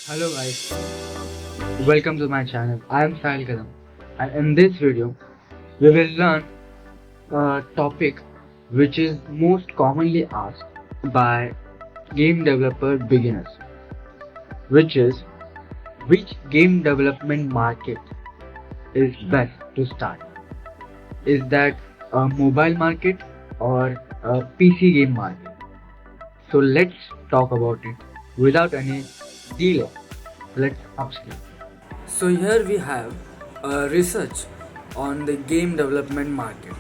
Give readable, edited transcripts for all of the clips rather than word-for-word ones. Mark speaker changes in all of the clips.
Speaker 1: Hello guys, welcome to my channel. I am Sahil Kadam, and in this video we will learn a topic which is most commonly asked by game developer beginners, which is which game development market is best to start. Is that a mobile market or a PC game market? So let's talk about it without any delay. Let's upskill.
Speaker 2: So here we have a research on the game development market.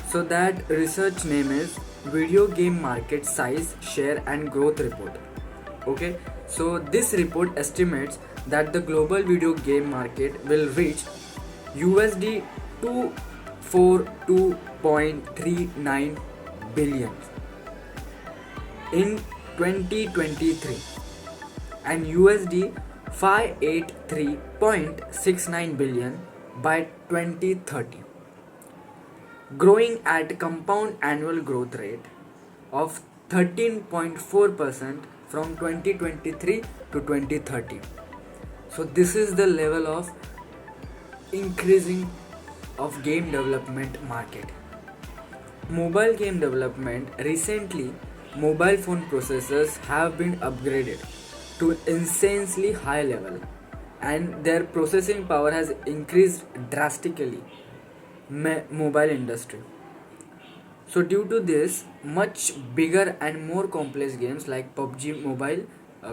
Speaker 2: So that research name is Video Game Market Size, Share and Growth Report. Okay, so this report estimates that the global video game market will reach USD 242.39 billion in 2023 and USD 583.69 billion by 2030, growing at a compound annual growth rate of 13.4% from 2023 to 2030. So this is the level of increasing of game development market. Mobile game development. Recently, mobile phone processors have been upgraded to insanely high level and their processing power has increased drastically mobile industry. So due to this, much bigger and more complex games like PUBG Mobile,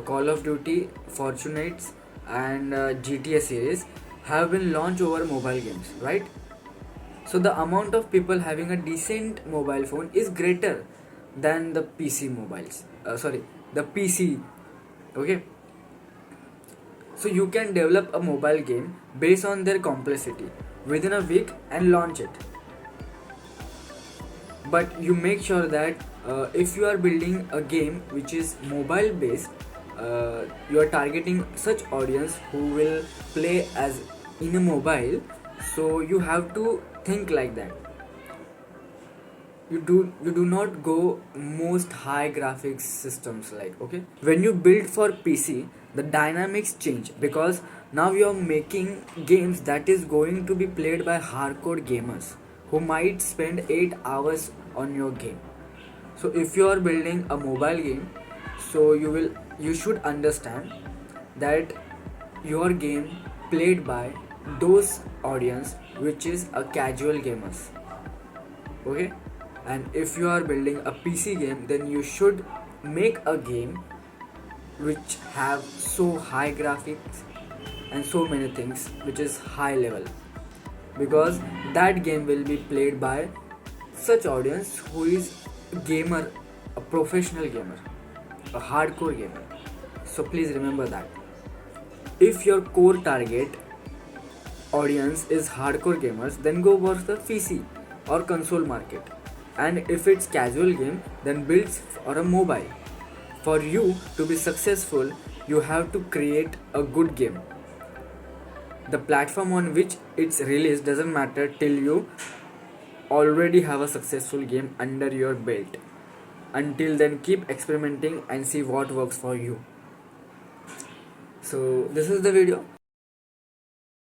Speaker 2: Call of Duty, Fortunates and GTA series have been launched over mobile games, right? So the amount of people having a decent mobile phone is greater than the PC mobiles. The PC. Okay. So you can develop a mobile game based on their complexity within a week and launch it. But you make sure that if you are building a game which is mobile based, you are targeting such audience who will play as in a mobile. So you have to think like that. You do not go most high graphics systems, like, okay, when you build for PC the dynamics change because now you are making games that is going to be played by hardcore gamers who might spend 8 hours on your game. So if you are building a mobile game, so you should understand that your game played by those audience which is a casual gamers. Okay, and if you are building a PC game, then you should make a game which have so high graphics and so many things which is high level, because that game will be played by such audience who is a gamer, a professional gamer, a hardcore gamer. So please remember that if your core target audience is hardcore gamers, then go for the PC or console market. And if it's casual game, then build for a mobile. For you to be successful, you have to create a good game. The platform on which it's released doesn't matter till you already have a successful game under your belt. Until then, keep experimenting and see what works for you. So this is the video.